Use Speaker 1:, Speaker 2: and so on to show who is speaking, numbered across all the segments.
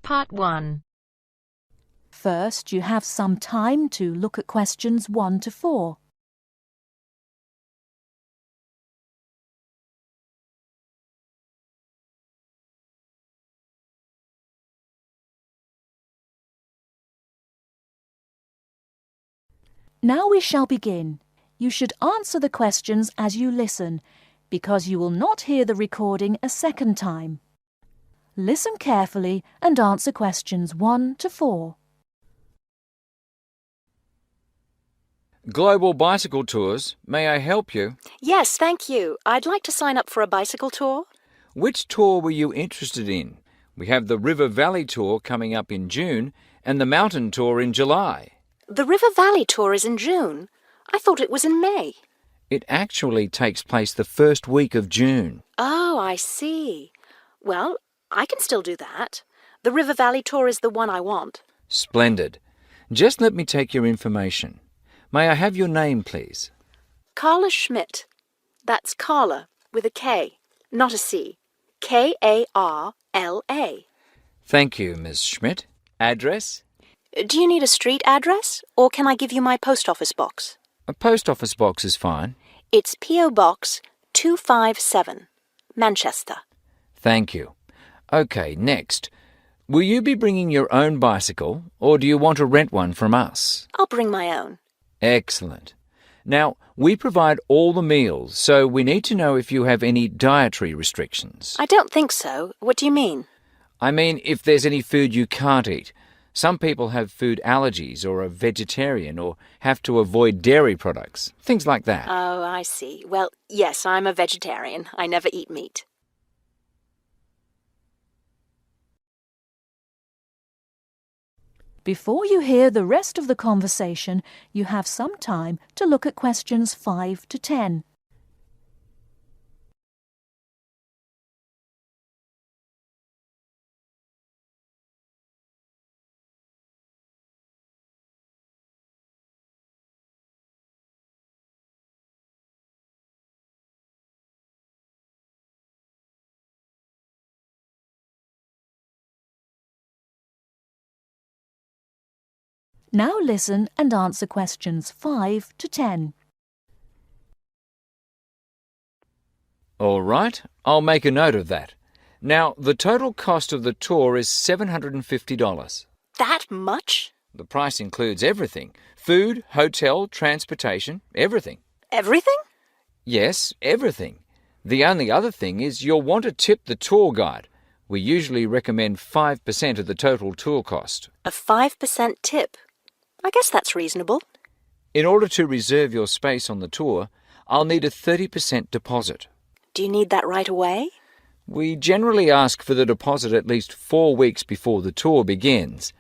Speaker 1: Part 1.
Speaker 2: First, you have some time to look at questions 1 to 4. Now we shall begin. You should answer the questions as you listen, because you will not hear the recording a second time. Listen carefully and answer questions 1 to 4.
Speaker 3: Global Bicycle Tours, may I help you?
Speaker 4: Yes, thank you. I'd like to sign up for a bicycle tour.
Speaker 3: Which tour were you interested in? We have the River Valley Tour coming up in June and the Mountain Tour in July.
Speaker 4: The River Valley tour is in June. I thought it was in May.
Speaker 3: It actually takes place the first week of June.
Speaker 4: Oh, I see. Well, I can still do that. The River Valley tour is the one I want.
Speaker 3: Splendid. Just let me take your information. May I have your name, please?
Speaker 4: Carla Schmidt. That's Carla with a K, not a C. Karla.
Speaker 3: Thank you, Miss Schmidt. Address?
Speaker 4: Do you need a street address, or can I give you my post office box?
Speaker 3: A post office box is fine.
Speaker 4: It's P.O. Box 257, Manchester.
Speaker 3: Thank you. OK, next. Will you be bringing your own bicycle, or do you want to rent one from us?
Speaker 4: I'll bring my own.
Speaker 3: Excellent. Now, we provide all the meals, so we need to know if you have any dietary restrictions.
Speaker 4: I don't think so. What do you mean?
Speaker 3: I mean, if there's any food you can't eat. Some people have food allergies or are vegetarian or have to avoid dairy products, things like that.
Speaker 4: Oh, I see. Well, yes, I'm a vegetarian. I never eat meat.
Speaker 2: Before you hear the rest of the conversation, you have some time to look at questions 5 to 10. Now listen and answer questions 5 to 10.
Speaker 3: All right, I'll make a note of that. Now, the total cost of the tour is $750.
Speaker 4: That much?
Speaker 3: The price includes everything. Food, hotel, transportation, everything.
Speaker 4: Everything?
Speaker 3: Yes, everything. The only other thing is you'll want to tip the tour guide. We usually recommend 5% of the total tour cost.
Speaker 4: A 5% tip. I guess that's reasonable.
Speaker 3: In order to reserve your space on the tour, I'll need a 30% deposit.
Speaker 4: Do you need that right away?
Speaker 3: We generally ask for the deposit at least 4 weeks before the tour begins.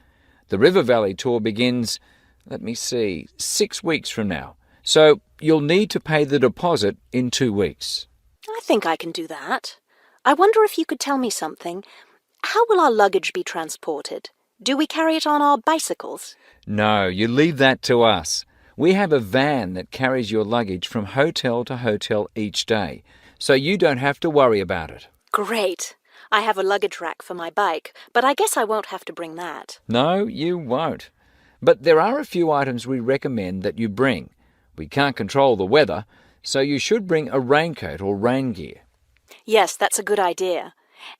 Speaker 3: The River Valley tour begins, 6 weeks from now. So you'll need to pay the deposit in 2 weeks.
Speaker 4: I think I can do that. I wonder if you could tell me something. How will our luggage be transported? Do we carry it on our bicycles?
Speaker 3: No, you leave that to us. We have a van that carries your luggage from hotel to hotel each day, so you don't have to worry about it.
Speaker 4: Great. I have a luggage rack for my bike, but I guess I won't have to bring that.
Speaker 3: No, you won't. But there are a few items we recommend that you bring. We can't control the weather, so you should bring a raincoat or rain gear.
Speaker 4: Yes, that's a good idea.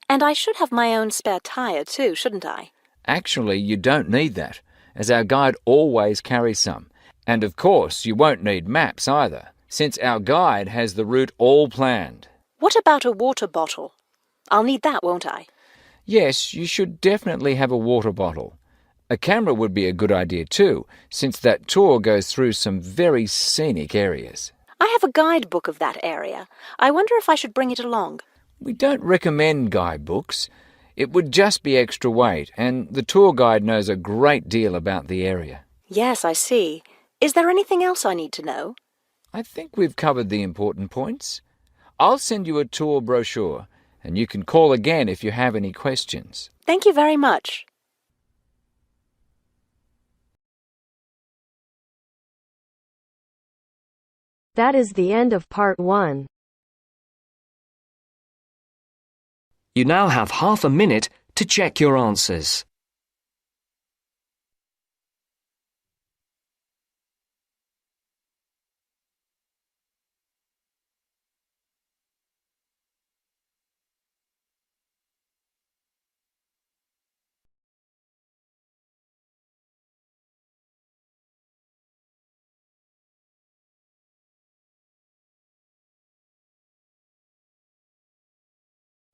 Speaker 4: And I should have my own spare tire too, shouldn't I?
Speaker 3: Actually, you don't need that, as our guide always carries some. And of course, you won't need maps either, since our guide has the route all planned.
Speaker 4: What about a water bottle? I'll need that, won't I?
Speaker 3: Yes, you should definitely have a water bottle. A camera would be a good idea too, since that tour goes through some very scenic areas.
Speaker 4: I have a guidebook of that area. I wonder if I should bring it along.
Speaker 3: We don't recommend guidebooks. It would just be extra weight, and the tour guide knows a great deal about the area.
Speaker 4: Yes, I see. Is there anything else I need to know?
Speaker 3: I think we've covered the important points. I'll send you a tour brochure, and you can call again if you have any questions.
Speaker 4: Thank you very much.
Speaker 1: That is the end of Part 1.
Speaker 5: You now have half a minute to check your answers.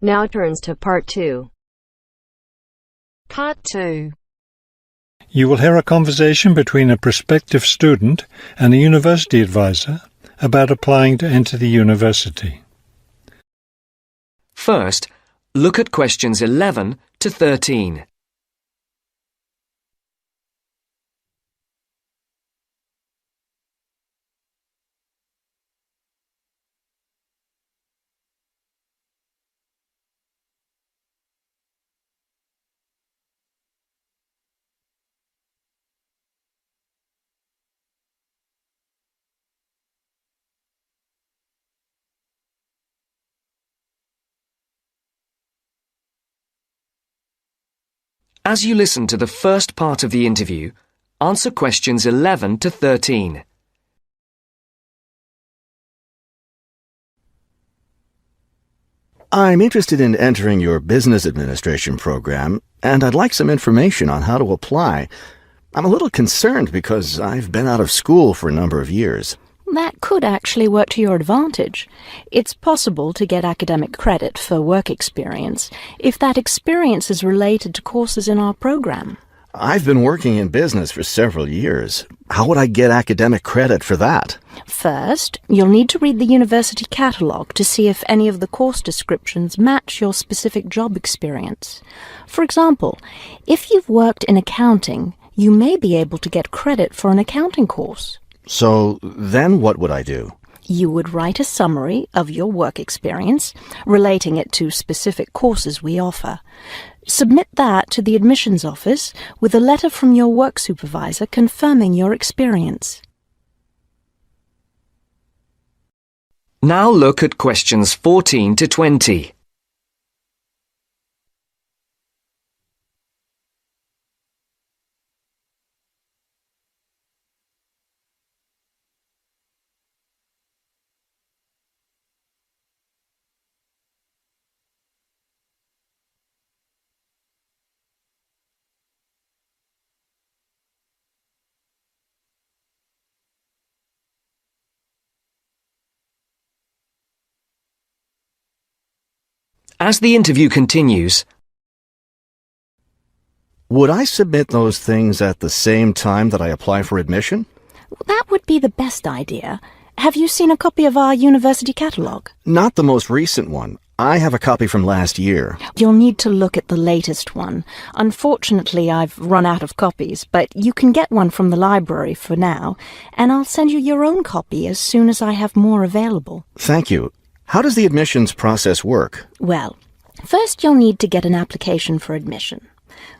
Speaker 1: Now turns to Part 2.
Speaker 2: Part 2.
Speaker 5: You will hear a conversation between a prospective student and a university advisor about applying to enter the university.
Speaker 6: First, look at questions 11 to 13. As you listen to the first part of the interview, answer questions 11 to 13.
Speaker 7: I'm interested in entering your business administration program, and I'd like some information on how to apply. I'm a little concerned because I've been out of school for a number of years.
Speaker 4: That could actually work to your advantage. It's possible to get academic credit for work experience if that experience is related to courses in our program.
Speaker 7: I've been working in business for several years. How would I get academic credit for that?
Speaker 4: First, you'll need to read the university catalogue to see if any of the course descriptions match your specific job experience. For example, if you've worked in accounting, you may be able to get credit for an accounting course.
Speaker 7: So then what would I do?
Speaker 4: You would write a summary of your work experience, relating it to specific courses we offer. Submit that to the admissions office with a letter from your work supervisor confirming your experience.
Speaker 6: Now look at questions 14 to 20. As the interview continues,
Speaker 7: Would I submit those things at the same time that I apply for admission?
Speaker 4: That would be the best idea. Have you seen a copy of our university catalogue?
Speaker 7: Not the most recent one. I have a copy from last year.
Speaker 4: You'll need to look at the latest one. Unfortunately, I've run out of copies, but you can get one from the library for now, and I'll send you your own copy as soon as I have more available.
Speaker 7: Thank you. How does the admissions process work?
Speaker 4: Well, first you'll need to get an application for admission.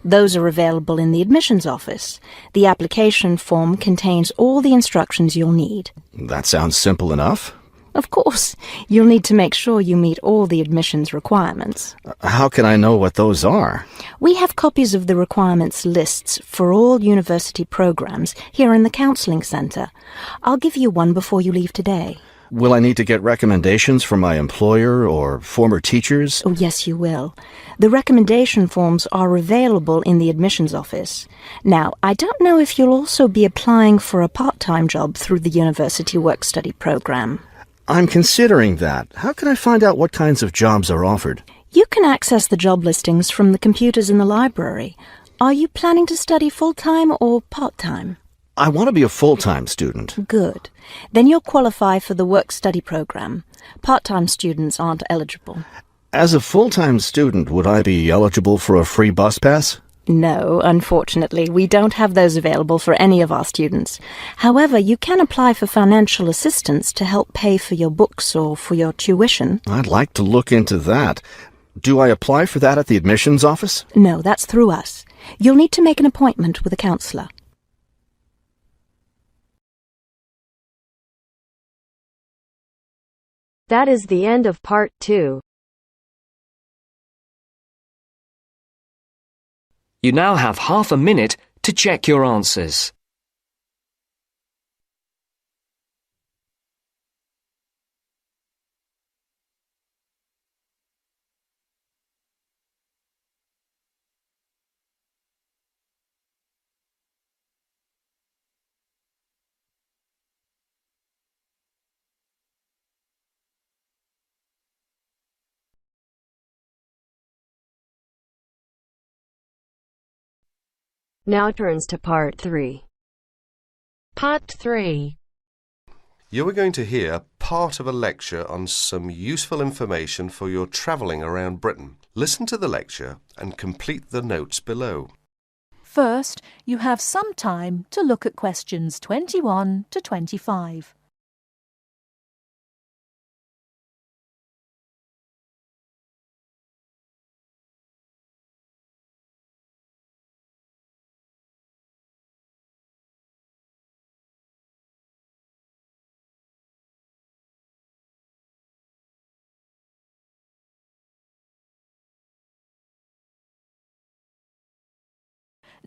Speaker 4: Those are available in the admissions office. The application form contains all the instructions you'll need.
Speaker 7: That sounds simple enough.
Speaker 4: Of course, you'll need to make sure you meet all the admissions requirements.
Speaker 7: How can I know what those are?
Speaker 4: We have copies of the requirements lists for all university programs here in the counseling centre. I'll give you one before you leave today.
Speaker 7: Will I need to get recommendations from my employer or former teachers?
Speaker 4: Oh, yes, you will. The recommendation forms are available in the admissions office. Now, I don't know if you'll also be applying for a part-time job through the university work-study program.
Speaker 7: I'm considering that. How can I find out what kinds of jobs are offered?
Speaker 4: You can access the job listings from the computers in the library. Are you planning to study full-time or part-time?
Speaker 7: I want to be a full-time student.
Speaker 4: Good. Then you'll qualify for the work-study program. Part-time students aren't eligible.
Speaker 7: As a full-time student, would I be eligible for a free bus pass?
Speaker 4: No, unfortunately, we don't have those available for any of our students. However, you can apply for financial assistance to help pay for your books or for your tuition.
Speaker 7: I'd like to look into that. Do I apply for that at the admissions office?
Speaker 4: No, that's through us. You'll need to make an appointment with a counsellor.
Speaker 1: That is the end of Part 2.
Speaker 6: you now have half a minute to check your answers.
Speaker 1: Now turns to Part 3.
Speaker 8: Part 3.
Speaker 9: You are going to hear part of a lecture on some useful information for your travelling around Britain. Listen to the lecture and complete the notes below.
Speaker 2: First, you have some time to look at questions 21 to 25.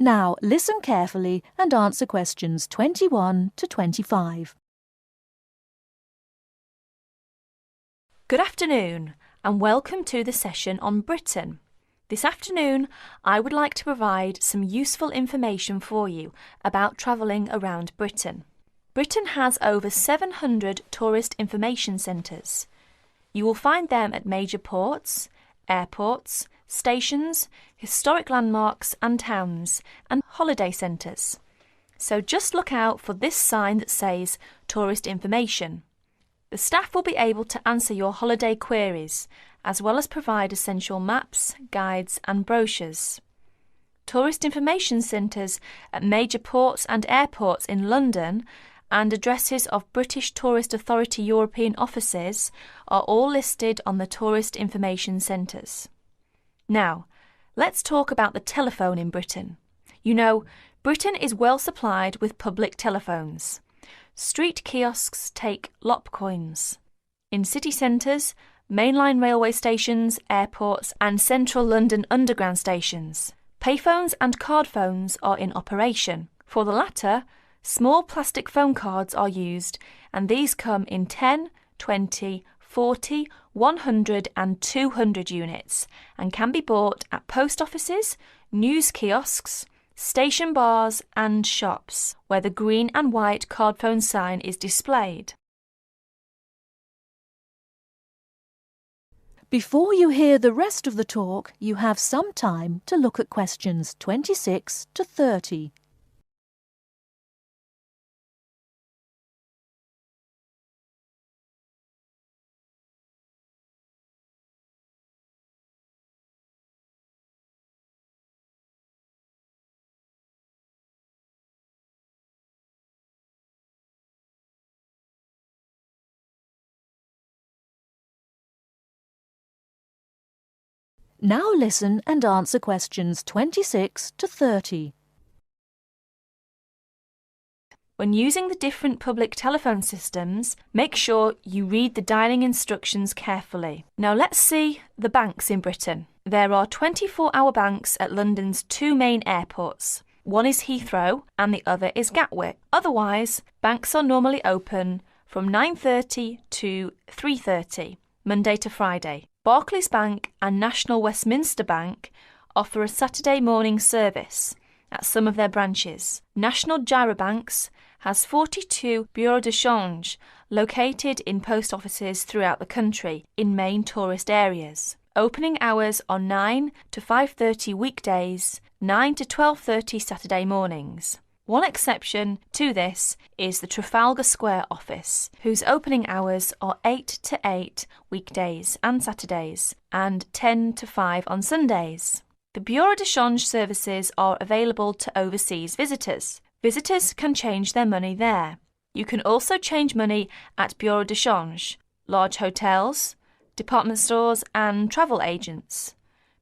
Speaker 2: Now, listen carefully and answer questions 21 to 25.
Speaker 10: Good afternoon and welcome to the session on Britain. This afternoon, I would like to provide some useful information for you about travelling around Britain. Britain has over 700 tourist information centres. You will find them at major ports, airports, stations, historic landmarks and towns, and holiday centres. So just look out for this sign that says Tourist Information. The staff will be able to answer your holiday queries, as well as provide essential maps, guides and brochures. Tourist information centres at major ports and airports in London and addresses of British Tourist Authority European offices are all listed on the Tourist Information Centres. Now, let's talk about the telephone in Britain. You know, Britain is well supplied with public telephones. Street kiosks take lop coins. In city centres, mainline railway stations, airports and central London underground stations, payphones and card phones are in operation. For the latter, small plastic phone cards are used, and these come in 10, 20, 40, 100 and 200 units and can be bought at post offices, news kiosks, station bars and shops where the green and white card phone sign is displayed.
Speaker 2: Before you hear the rest of the talk, you have some time to look at questions 26 to 30. Now listen and answer questions 26 to 30.
Speaker 10: When using the different public telephone systems, make sure you read the dialling instructions carefully. Now let's see the banks in Britain. There are 24-hour banks at London's two main airports. One is Heathrow and the other is Gatwick. Otherwise, banks are normally open from 9:30 to 3:30, Monday to Friday. Barclays Bank and National Westminster Bank offer a Saturday morning service at some of their branches. National Gyro Banks has 42 bureaux de change located in post offices throughout the country in main tourist areas. Opening hours are 9 to 5:30 weekdays, 9 to 12:30 Saturday mornings. One exception to this is the Trafalgar Square office, whose opening hours are 8 to 8 weekdays and Saturdays, and 10 to 5 on Sundays. The Bureau de Change services are available to overseas visitors. Visitors can change their money there. You can also change money at Bureau de Change, large hotels, department stores and travel agents.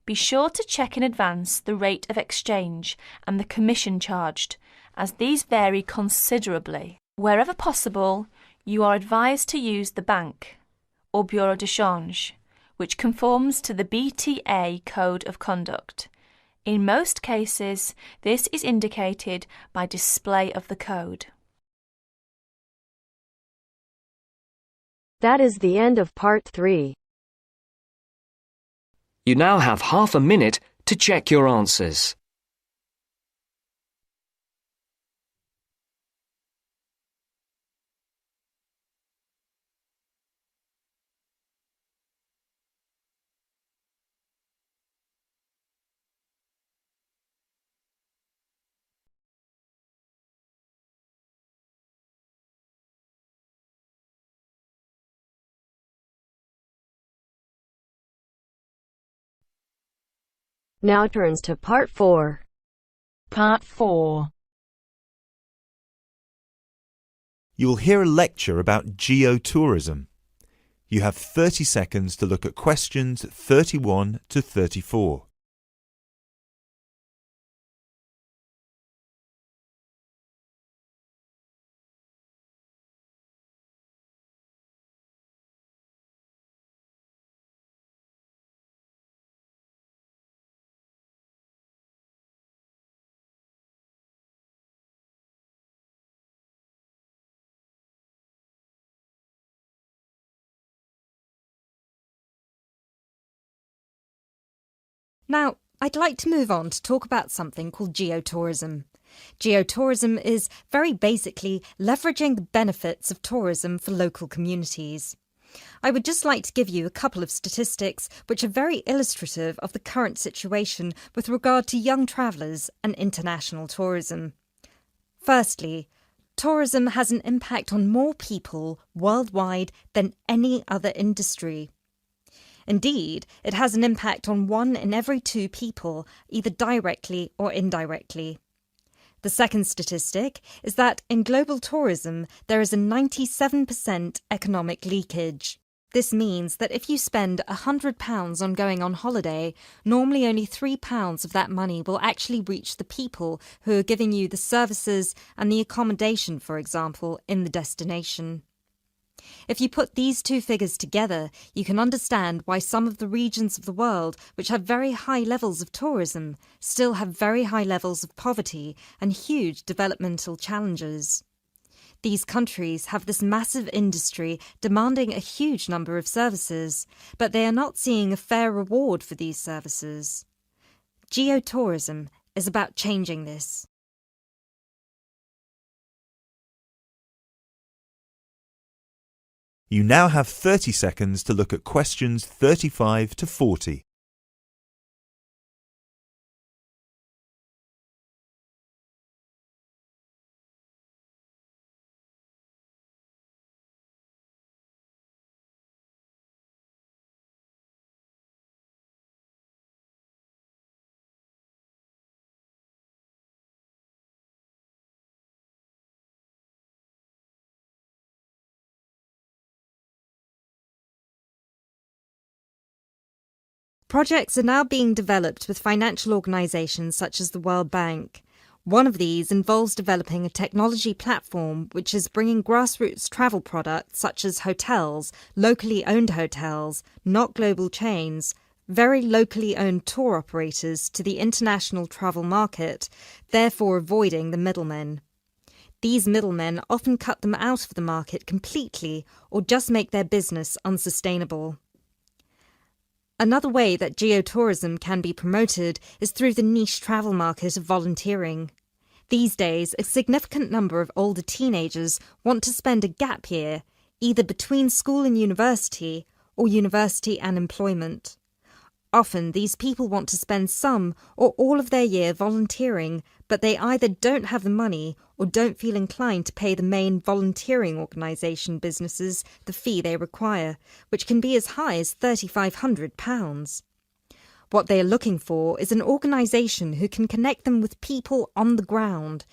Speaker 10: Be sure to check in advance the rate of exchange and the commission charged, as these vary considerably. Wherever possible, you are advised to use the bank or Bureau de Change, which conforms to the BTA Code of Conduct. In most cases, this is indicated by display of the code.
Speaker 1: That is the end of Part 3.
Speaker 6: You now have half a minute to check your answers.
Speaker 1: Now turns to Part 4.
Speaker 8: Part 4.
Speaker 11: You will hear a lecture about geotourism. You have 30 seconds to look at questions 31 to 34.
Speaker 12: Now, I'd like to move on to talk about something called geotourism. Geotourism is very basically leveraging the benefits of tourism for local communities. I would just like to give you a couple of statistics which are very illustrative of the current situation with regard to young travellers and international tourism. Firstly, tourism has an impact on more people worldwide than any other industry. Indeed, it has an impact on 1 in every 2 people, either directly or indirectly. The second statistic is that in global tourism, there is a 97% economic leakage. This means that if you spend £100 on going on holiday, normally only £3 of that money will actually reach the people who are giving you the services and the accommodation, for example, in the destination. If you put these two figures together, you can understand why some of the regions of the world which have very high levels of tourism still have very high levels of poverty and huge developmental challenges. These countries have this massive industry demanding a huge number of services, but they are not seeing a fair reward for these services. Geotourism is about changing this.
Speaker 11: You now have 30 seconds to look at questions 35 to 40.
Speaker 12: Projects are now being developed with financial organisations such as the World Bank. One of these involves developing a technology platform which is bringing grassroots travel products such as hotels, locally owned hotels, not global chains, very locally owned tour operators to the international travel market, therefore avoiding the middlemen. These middlemen often cut them out of the market completely or just make their business unsustainable. Another way that geotourism can be promoted is through the niche travel market of volunteering. These days, a significant number of older teenagers want to spend a gap year, either between school and university, or university and employment. Often, these people want to spend some or all of their year volunteering, but they either don't have the money or don't feel inclined to pay the main volunteering organisation businesses the fee they require, which can be as high as £3,500. What they are looking for is an organisation who can connect them with people on the ground,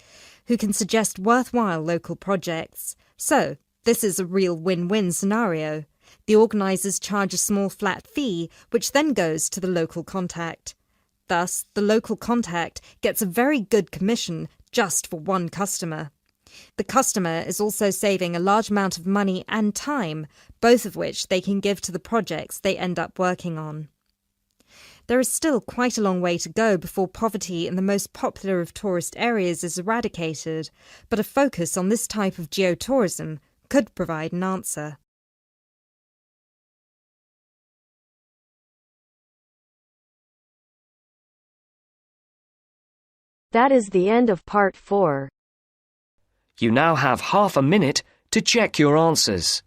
Speaker 12: who can suggest worthwhile local projects. So, this is a real win-win scenario. The organisers charge a small flat fee, which then goes to the local contact. Thus, the local contact gets a very good commission just for one customer. The customer is also saving a large amount of money and time, both of which they can give to the projects they end up working on. There is still quite a long way to go before poverty in the most popular of tourist areas is eradicated, but a focus on this type of geotourism could provide an answer.
Speaker 1: That is the end of Part 4.
Speaker 6: You now have half a minute to check your answers.